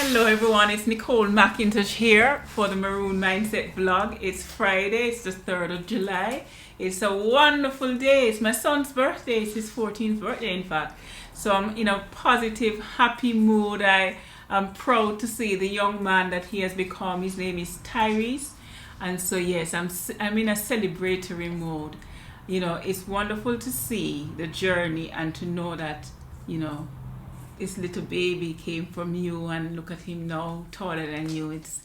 Hello everyone, it's Nicole McIntosh here for the Maroon Mindset vlog. It's Friday, it's the 3rd of July. It's a wonderful day. It's my son's birthday. It's his 14th birthday, in fact. So I'm in a positive, happy mood. I am proud to see the young man that he has become. His name is Tyrese. And so yes, I'm in a celebratory mode. You know, it's wonderful to see the journey and to know that, you know, this little baby came from you, and look at him now, taller than you. It's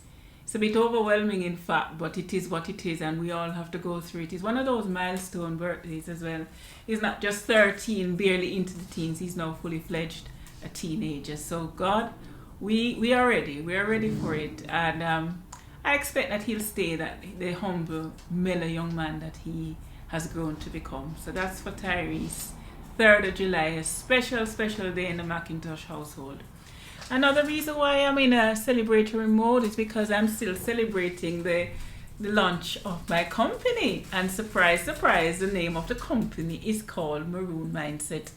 a bit overwhelming, in fact, but it is what it is, and we all have to go through it. It's one of those milestone birthdays as well. He's not just 13, barely into the teens. He's now fully fledged a teenager. So God, we are ready. We are ready for it, and I expect that he'll stay the humble, mellow young man that he has grown to become. So that's for Tyrese. 3rd of July, a special day in the McIntosh household. Another reason why I'm in a celebratory mode is because I'm still celebrating the launch of my company. And surprise, surprise, the name of the company is called Maroon Mindset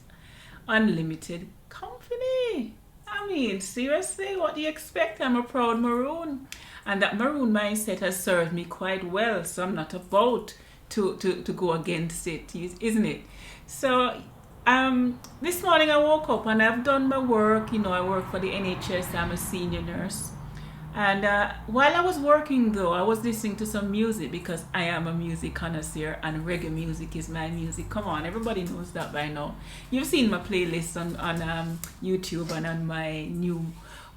Unlimited Company. I mean, seriously, what do you expect? I'm a proud Maroon. And that Maroon Mindset has served me quite well, so I'm not about to go against it, isn't it? So this morning I woke up and I've done my work. You know, I work for the NHS. I'm a senior nurse, and while I was working though, I was listening to some music because I am a music connoisseur and reggae music is my music. Come on, everybody knows that by now. You've seen my playlist on YouTube and on my new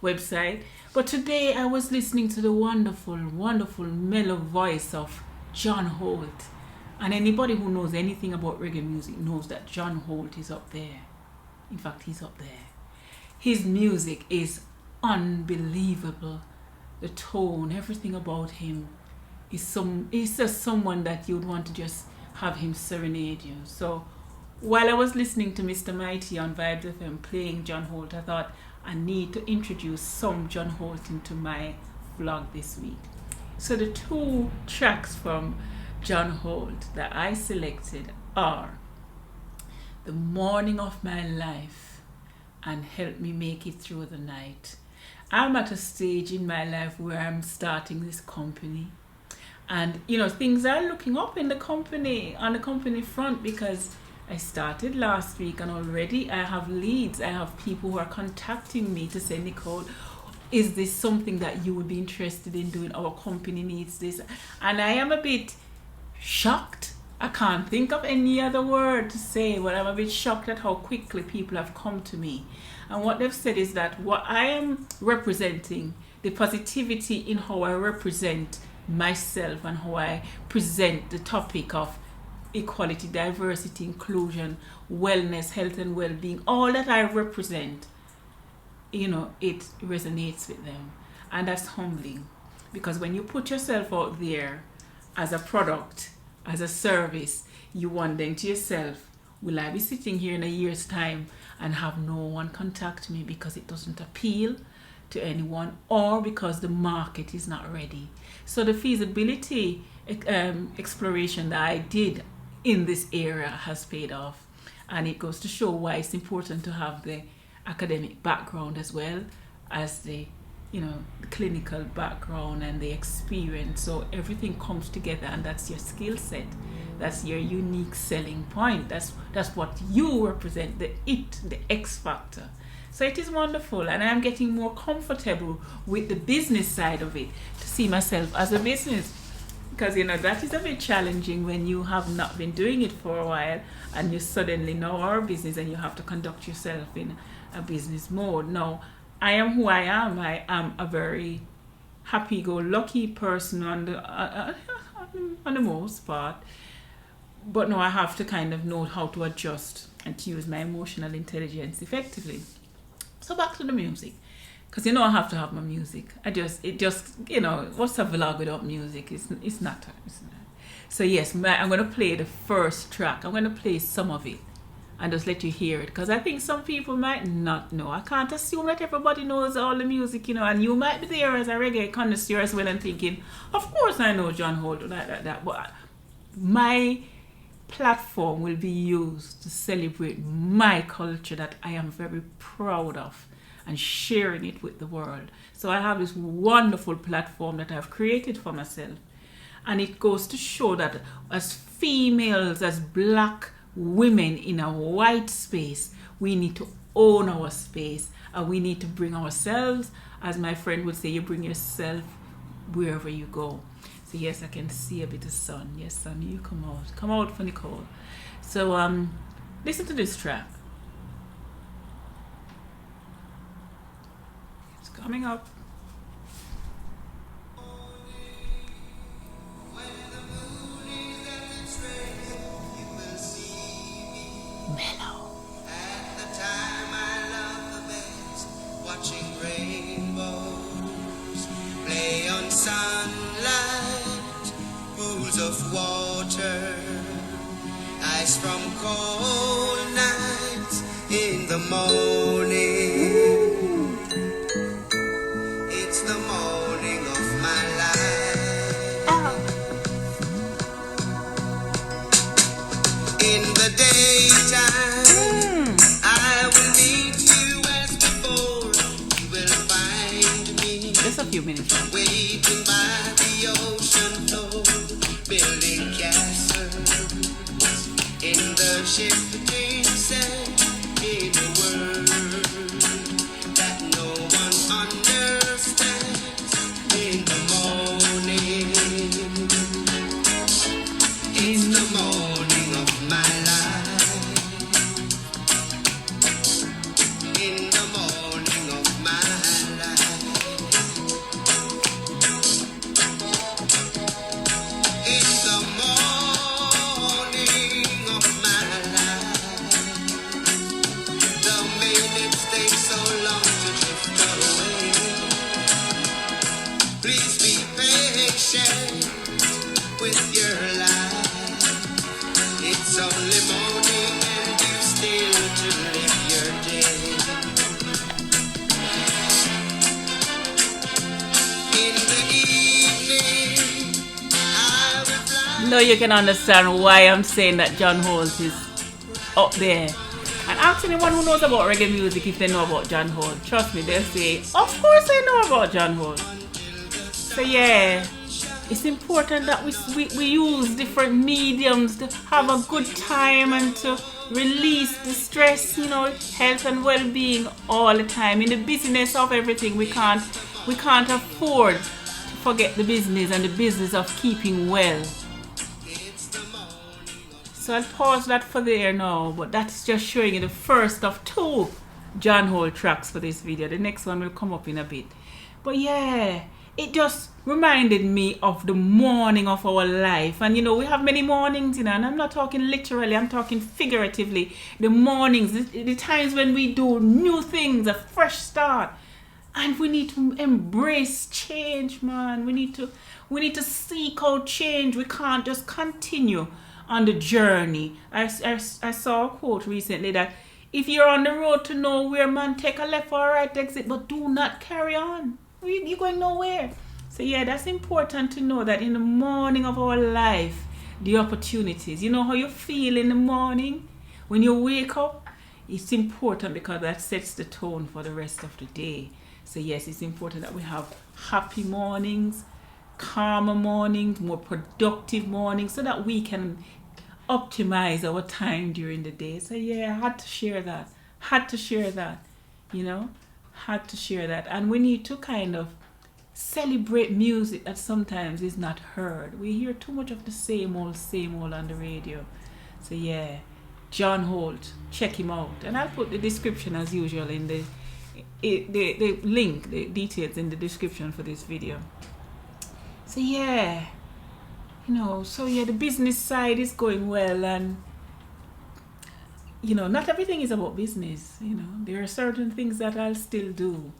website. But today I was listening to the wonderful mellow voice of John Holt. And anybody who knows anything about reggae music knows that John Holt is up there. In fact, he's up there. His music is unbelievable. The tone, everything about him he's just someone that you'd want to just have him serenade you. So while I was listening to Mr. Mighty on Vibes FM playing John Holt, I thought I need to introduce some John Holt into my vlog this week. So the two tracks from John Holt that I selected are The Morning of My Life and Help Me Make It Through the Night. I'm at a stage in my life where I'm starting this company, and you know, things are looking up in the company, on the company front, because I started last week and already I have leads. I have people who are contacting me to say, Nicole, is this something that you would be interested in doing? Our company needs this. And I am a bit shocked. I can't think of any other word to say, but I'm a bit shocked at how quickly people have come to me. And what they've said is that what I am representing, the positivity in how I represent myself and how I present the topic of equality, diversity, inclusion, wellness, health and well-being, all that I represent, you know, it resonates with them. And that's humbling, because when you put yourself out there as a product, as a service, you wonder to yourself, will I be sitting here in a year's time and have no one contact me because it doesn't appeal to anyone, or because the market is not ready? So the feasibility exploration that I did in this area has paid off, and it goes to show why it's important to have the academic background as well as the, you know, the clinical background and the experience. So everything comes together, and that's your skill set. That's your unique selling point. That's what you represent, the X factor. So it is wonderful, and I'm getting more comfortable with the business side of it, to see myself as a business, because you know that is a bit challenging when you have not been doing it for a while and you suddenly know our business and you have to conduct yourself in a business mode. Now, I am who I am. I am a very happy-go-lucky person on the most part. But now I have to kind of know how to adjust and to use my emotional intelligence effectively. So back to the music, because you know I have to have my music. It just you know, what's a vlog without music? It's not. So yes, I'm going to play the first track. I'm going to play some of it and just let you hear it, because I think some people might not know. I can't assume that everybody knows all the music, you know, and you might be there as a reggae connoisseur as well and thinking, of course I know John Holt, like that. But my platform will be used to celebrate my culture that I am very proud of and sharing it with the world. So I have this wonderful platform that I've created for myself. And it goes to show that as females, as black women in a white space, we need to own our space, and we need to bring ourselves, as my friend would say, you bring yourself wherever you go. So yes, I can see a bit of sun. Yes, sun, you come out for Nicole. So listen to this track. It's coming up. Mellow. At the time I love the best, watching rainbows play on sunlight, pools of water, ice from cold nights in the morning. It's the morning of my life. In the daytime, I will meet you as before. You will find me Just a few minutes. waiting by the ocean floor, building castles in the shifting sand, in a world that no one understands. In the morning, it's the morning of my life. In the morning of my life. In the morning of my life. The minutes take so long to drift away. Please be patient with your life. It's only morning and you still to live your day. In the evening, I will fly. No, you can understand why I'm saying that John Holt is up there. And ask anyone who knows about reggae music if they know about John Holt. Trust me, they'll say, of course I know about John Holt. So yeah, it's important that we use different mediums to have a good time and to release the stress, health and well-being all the time. In the business of everything, we can't afford to forget the business and the business of keeping well. So I'll pause that for there now, but that's just showing you the first of 2 John Holt tracks for this video. The next one will come up in a bit. But yeah, it just reminded me of the morning of our life. And we have many mornings, and I'm not talking literally, I'm talking figuratively. The mornings, the times when we do new things, a fresh start. And we need to embrace change, man. We need to seek out change. We can't just continue on the journey. I saw a quote recently that if you're on the road to nowhere, man, take a left or a right exit, but do not carry on. You're going nowhere. So yeah, that's important to know that in the morning of our life, the opportunities. You know how you feel in the morning when you wake up? It's important because that sets the tone for the rest of the day. So yes, it's important that we have happy mornings, calmer mornings, more productive mornings, so that we can optimize our time during the day. So yeah, I had to share that. And we need to kind of celebrate music that sometimes is not heard. We hear too much of the same old on the radio. So yeah, John Holt, check him out. And I'll put the description as usual in the link, the details in the description for this video. So yeah, the business side is going well, and not everything is about business. There are certain things that I'll still do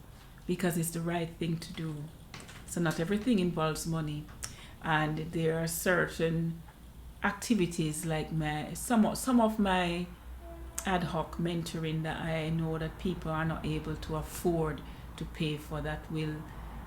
because it's the right thing to do. So not everything involves money, and there are certain activities like some of my ad hoc mentoring that I know that people are not able to afford to pay for. That we'll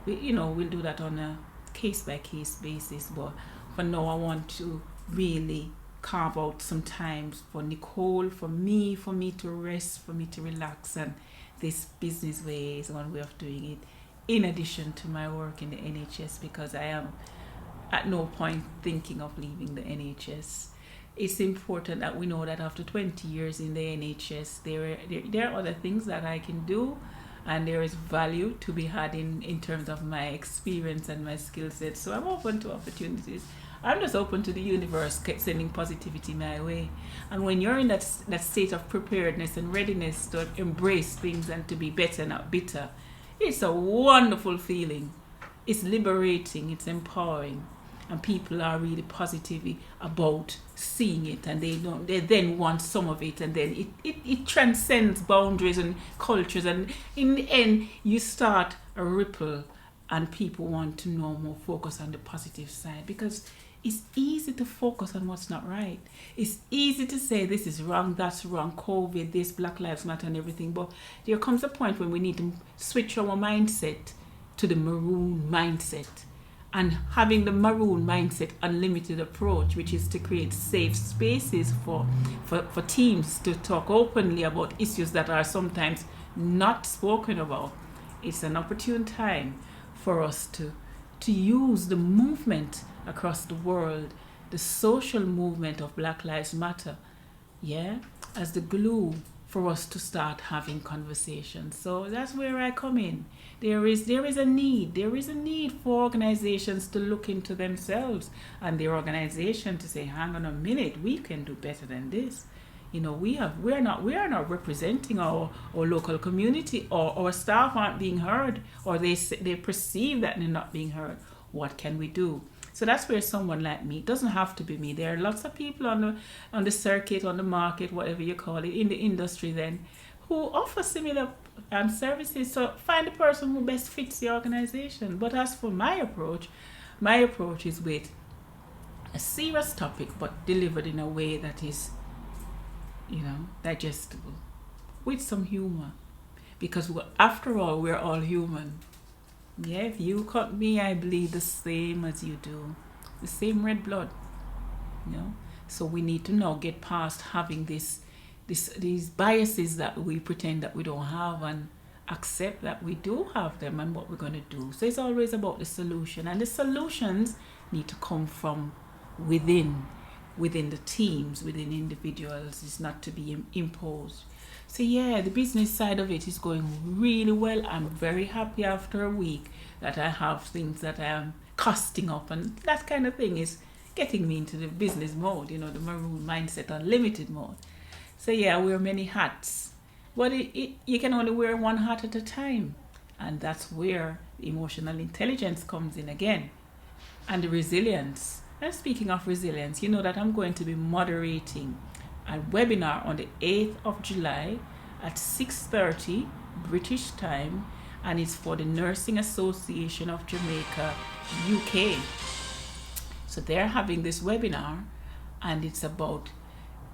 do that on a case-by-case basis. But for now, I want to really carve out some times for Nicole, for me to rest, for me to relax and this business way is one way of doing it, in addition to my work in the NHS, because I am at no point thinking of leaving the NHS. It's important that we know that after 20 years in the NHS, there are other things that I can do, and there is value to be had in terms of my experience and my skill set. So I'm open to opportunities. I'm just open to the universe sending positivity my way. And when you're in that state of preparedness and readiness to embrace things and to be better, not bitter, it's a wonderful feeling. It's liberating, it's empowering. And people are really positive about seeing it, and they then want some of it, and then it transcends boundaries and cultures, and in the end you start a ripple, and people want to know more, focus on the positive side, because it's easy to focus on what's not right. It's easy to say this is wrong, that's wrong, COVID, this, Black Lives Matter and everything, but there comes a point when we need to switch our mindset to the Maroon mindset. And having the Maroon mindset unlimited approach, which is to create safe spaces for teams to talk openly about issues that are sometimes not spoken about. It's an opportune time for us to use the movement across the world, the social movement of Black Lives Matter, as the glue for us to start having conversations. So that's where I come in. There is a need for organizations to look into themselves and their organization to say, hang on a minute, we can do better than this. We are not representing our local community, or our staff aren't being heard, or they perceive that they're not being heard. What can we do? So that's where someone like me, it doesn't have to be me. There are lots of people on the circuit, on the market, whatever you call it, in the industry then, who offer similar services. So find the person who best fits the organization. But as for my approach is with a serious topic, but delivered in a way that is, digestible, with some humor. Because after all, we're all human. Yeah, if you cut me, I bleed the same as you do. The same red blood. So we need to now get past having these biases that we pretend that we don't have, and accept that we do have them and what we're going to do. So it's always about the solution, and the solutions need to come from within the teams, within individuals. It's not to be imposed. So the business side of it is going really well. I'm very happy after a week that I have things that I am costing up, and that kind of thing is getting me into the business mode, the Maroon mindset, unlimited mode. So I wear many hats, but you can only wear one hat at a time, and that's where the emotional intelligence comes in again, and the resilience. And speaking of resilience, you know that I'm going to be moderating a webinar on the 8th of July at 6:30 British time, and it's for the Nursing Association of Jamaica, UK. So they're having this webinar, and it's about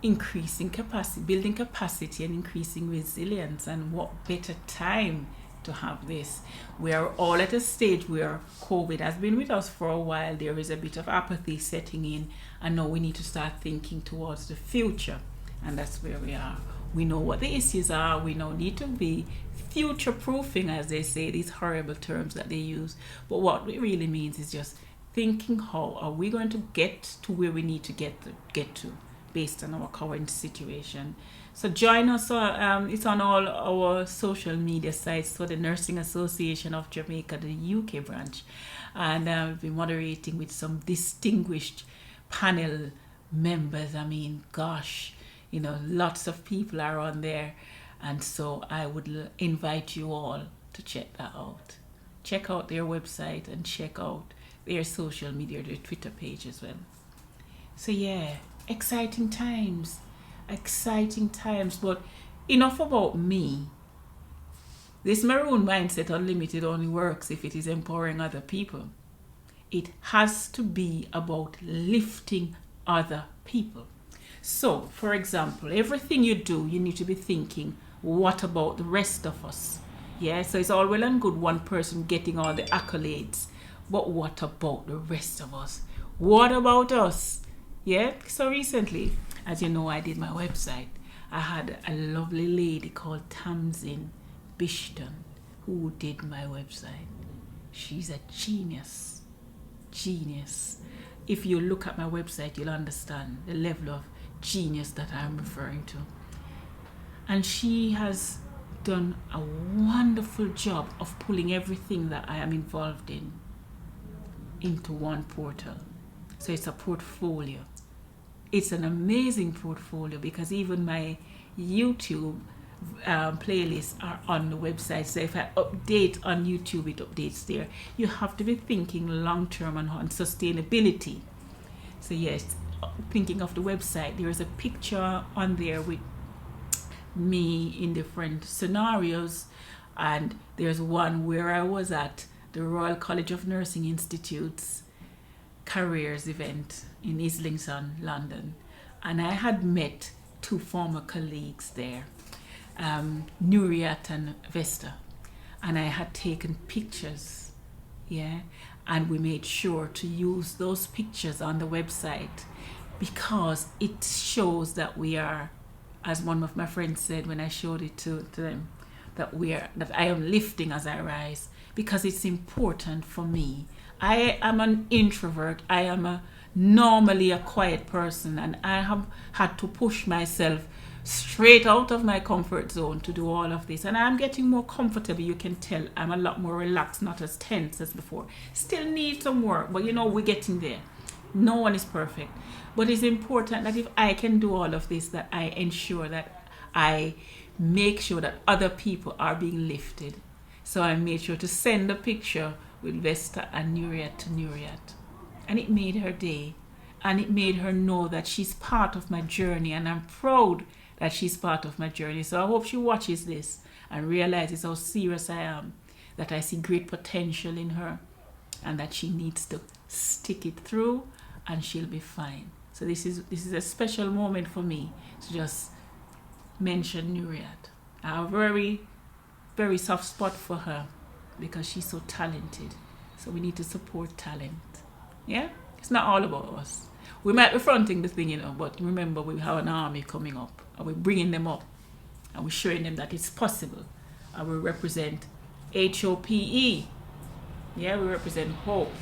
increasing capacity, building capacity and increasing resilience. And what better time to have this? We are all at a stage where COVID has been with us for a while. There is a bit of apathy setting in, and now we need to start thinking towards the future, and that's where we are. We know what the issues are. We now need to be future proofing, as they say, these horrible terms that they use. But what it really means is just thinking, how are we going to get to where we need to get to based on our current situation. So join us. It's on all our social media sites for the Nursing Association of Jamaica, the UK branch. And I'll be moderating with some distinguished panel members. I mean, gosh, lots of people are on there. And so I would invite you all to check that out. Check out their website and check out their social media, their Twitter page as well. So exciting times. But enough about me. This Maroon Mindset Unlimited only works if it is empowering other people. It has to be about lifting other people. So, for example, everything you do, you need to be thinking, what about the rest of us? So it's all well and good one person getting all the accolades, but what about the rest of us? What about us? So recently, as you know, I did my website. I had a lovely lady called Tamsin Bishton, who did my website. She's a genius. Genius. If you look at my website, you'll understand the level of genius that I'm referring to. And she has done a wonderful job of pulling everything that I am involved in into one portal. So it's a portfolio. It's an amazing portfolio because even my YouTube playlists are on the website. So if I update on YouTube, it updates there. You have to be thinking long term on sustainability. So yes, thinking of the website, there is a picture on there with me in different scenarios, and there's one where I was at the Royal College of Nursing Institute's careers event in Islington, London, and I had met two former colleagues there, Nuriat and Vesta, and I had taken pictures, and we made sure to use those pictures on the website because it shows that we are, as one of my friends said when I showed it to them, that I am lifting as I rise, because it's important for me. I am an introvert. I am normally a quiet person, and I have had to push myself straight out of my comfort zone to do all of this, and I'm getting more comfortable. You can tell I'm a lot more relaxed, not as tense as before. Still need some work, but we're getting there. No one is perfect, but it's important that if I can do all of this, that I ensure that I make sure that other people are being lifted. So I made sure to send a picture with Vesta and Nuriat to Nuriat, and it made her day, and it made her know that she's part of my journey, and I'm proud that she's part of my journey. So I hope she watches this and realizes how serious I am, that I see great potential in her, and that she needs to stick it through, and she'll be fine. So this is a special moment for me to just mention Nuriat. I have a very, very soft spot for her because she's so talented. So we need to support talent. Yeah? It's not all about us. We might be fronting the thing, but remember we have an army coming up, and we're bringing them up, and we're showing them that it's possible. And we represent HOPE. Yeah, we represent hope,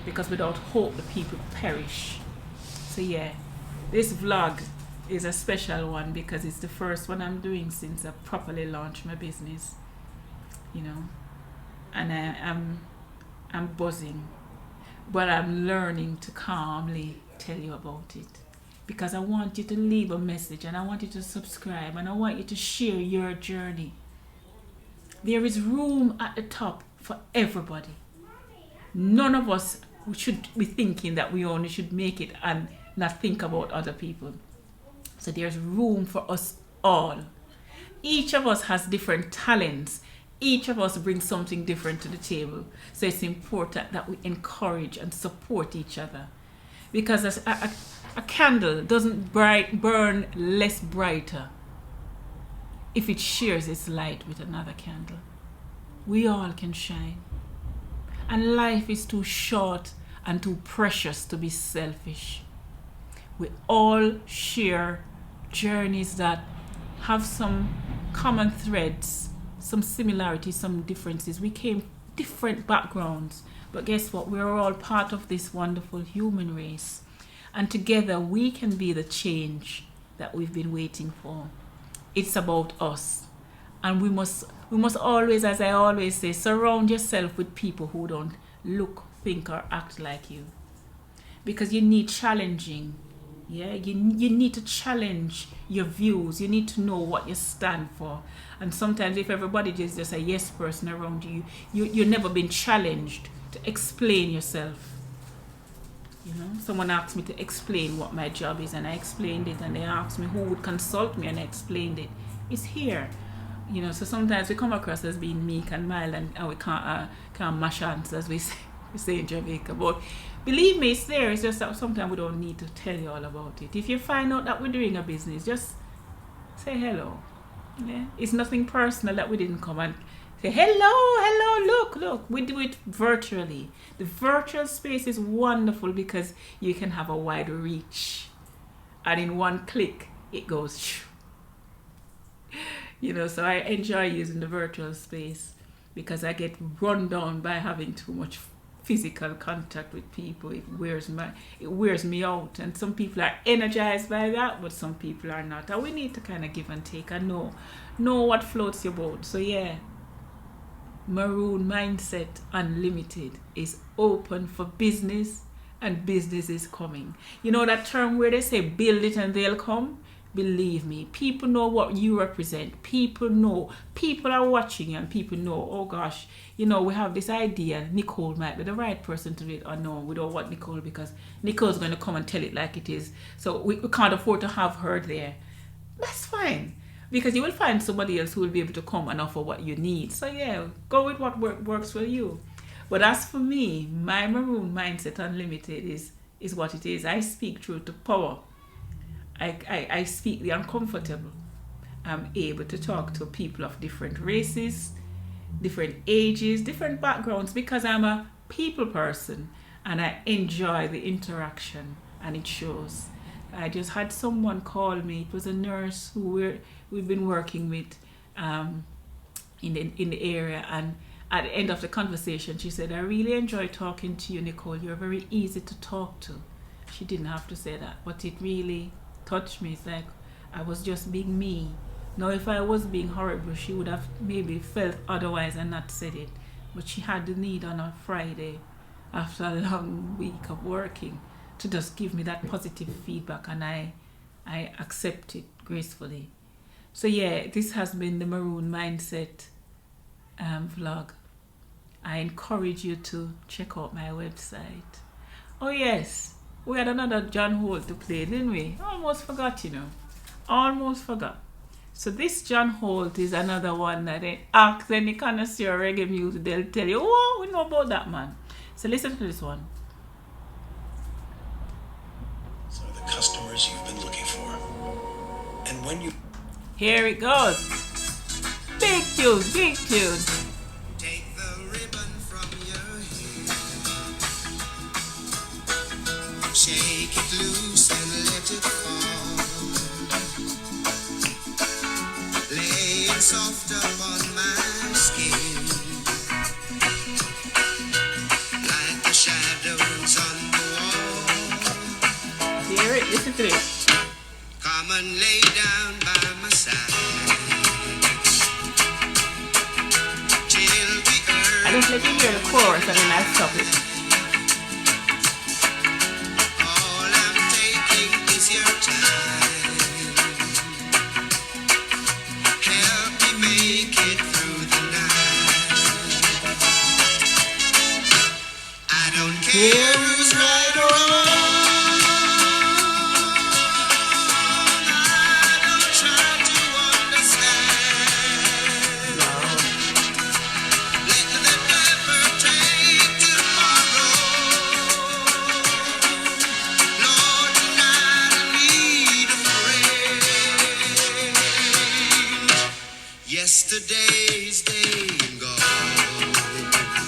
because without hope the people perish. So yeah, this vlog is a special one because it's the first one I'm doing since I properly launched my business, and I'm buzzing, but I'm learning to calmly tell you about it, because I want you to leave a message, and I want you to subscribe, and I want you to share your journey. There is room at the top for everybody. None of us should be thinking that we only should make it and not think about other people. So there's room for us all. Each of us has different talents. Each of us brings something different to the table. So it's important that we encourage and support each other, because a candle doesn't burn less brighter if it shares its light with another candle. We all can shine. And life is too short and too precious to be selfish. We all share journeys that have some common threads, some similarities, some differences. We came different backgrounds, but guess what? We're all part of this wonderful human race. And together we can be the change that we've been waiting for. It's about us. And we must always, as I always say, surround yourself with people who don't look, think, or act like you. Because you need challenging. Yeah, you need to challenge your views. You need to know what you stand for. And sometimes if everybody is just a yes person around you, you've never been challenged to explain yourself. Someone asked me to explain what my job is, and I explained it, and they asked me who would consult me, and I explained it. It's here. So sometimes we come across as being meek and mild, and we can't mash hands, as we say in Jamaica. But believe me, it's there. It's just that sometimes we don't need to tell you all about it. If you find out that we're doing a business, just say hello. Yeah? It's nothing personal that we didn't come and say, hello, look. We do it virtually. The virtual space is wonderful because you can have a wide reach. And in one click, it goes. So I enjoy using the virtual space because I get run down by having too much physical contact with people. It wears me out, and some people are energized by that, but some people are not. And we need to kind of give and take and know what floats your boat. So yeah, Maroon Mindset Unlimited is open for business, and business is coming. That term where they say build it and they'll come? Believe me, people know what you represent. People know. People are watching you, and people know, oh gosh, we have this idea. Nicole might be the right person to do it, or no, we don't want Nicole because Nicole's going to come and tell it like it is. So we can't afford to have her there. That's fine, because you will find somebody else who will be able to come and offer what you need. So yeah, go with what works for you. But as for me, my Maroon Mindset Unlimited is what it is. I speak truth to power. I speak the uncomfortable. I'm able to talk to people of different races, different ages, different backgrounds, because I'm a people person and I enjoy the interaction, and it shows. I just had someone call me. It was a nurse who we've been working with in the area, and at the end of the conversation she said, I really enjoy talking to you, Nicole. You're very easy to talk to. She didn't have to say that, but it really touched me. It's like I was just being me. Now if I was being horrible, she would have maybe felt otherwise and not said it, but she had the need on a Friday after a long week of working to just give me that positive feedback, and I accept it gracefully. So yeah, this has been the Maroon Mindset vlog. I encourage you to check out my website. Oh yes, we had another John Holt to play, didn't we? Almost forgot, Almost forgot. So this John Holt is another one that they ask any connoisseur reggae music, they'll tell you, oh, we know about that man. So listen to this one. Some of the customers you've been looking for. And when you... Here it goes. Big tune, big tune. Take the ribbon from your hair. Shake it loose and let it fall. Lay it soft upon my skin, like the shadows on the wall. Hear it, listen to it. Come and lay down by my side. Till the earth. I just let you hear the chorus and then I stop it. All I'm taking is your time. Help me make it through the night. I don't care who's right or wrong. I don't try to understand. Let the devil take tomorrow. Lord, tonight I need a friend. Yesterday's day and gone,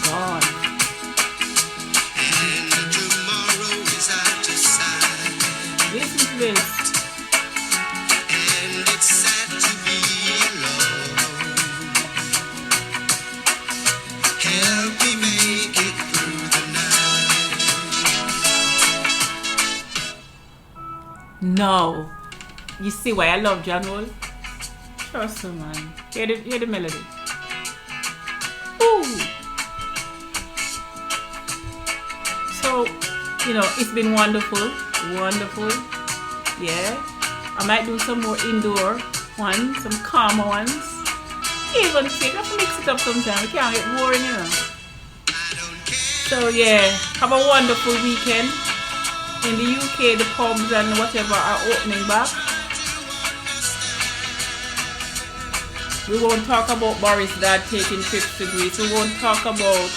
Gone. and tomorrow is out of sight. Listen to this. And it's sad to be alone. Help me make it through the night. No. You see why I love John Holt? Trust me, man. Hear the melody. Ooh. So, it's been wonderful. Wonderful. Yeah. I might do some more indoor ones, some calmer ones. Even sick. I have to mix it up sometimes. It can't get boring, I don't care. So yeah, have a wonderful weekend. In the UK, the pubs and whatever are opening back. We won't talk about Boris' dad taking trips to Greece. We won't talk about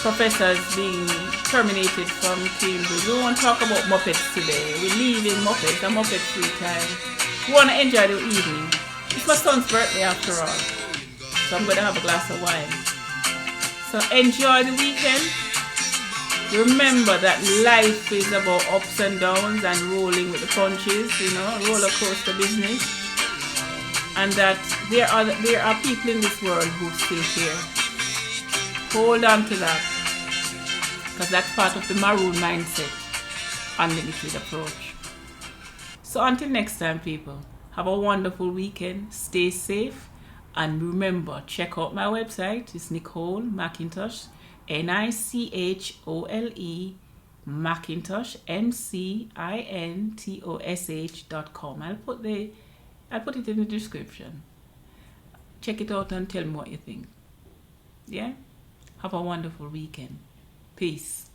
professors being terminated from Cambridge. We won't talk about Muppets today. We're leaving Muppets, a Muppet free time. We want to enjoy the evening. It's my son's birthday after all. So I'm going to have a glass of wine. So enjoy the weekend. Remember that life is about ups and downs and rolling with the punches, roller coaster business. and that there are people in this world who still care. Hold on to that, because that's part of the Maroon mindset, unlimited approach. So until next time, people, have a wonderful weekend, stay safe, and remember, check out my website. It's Nicole Macintosh, NICHOLE Macintosh, MCINTOSH.com. I'll put it in the description. Check it out and tell me what you think. Yeah? Have a wonderful weekend. Peace.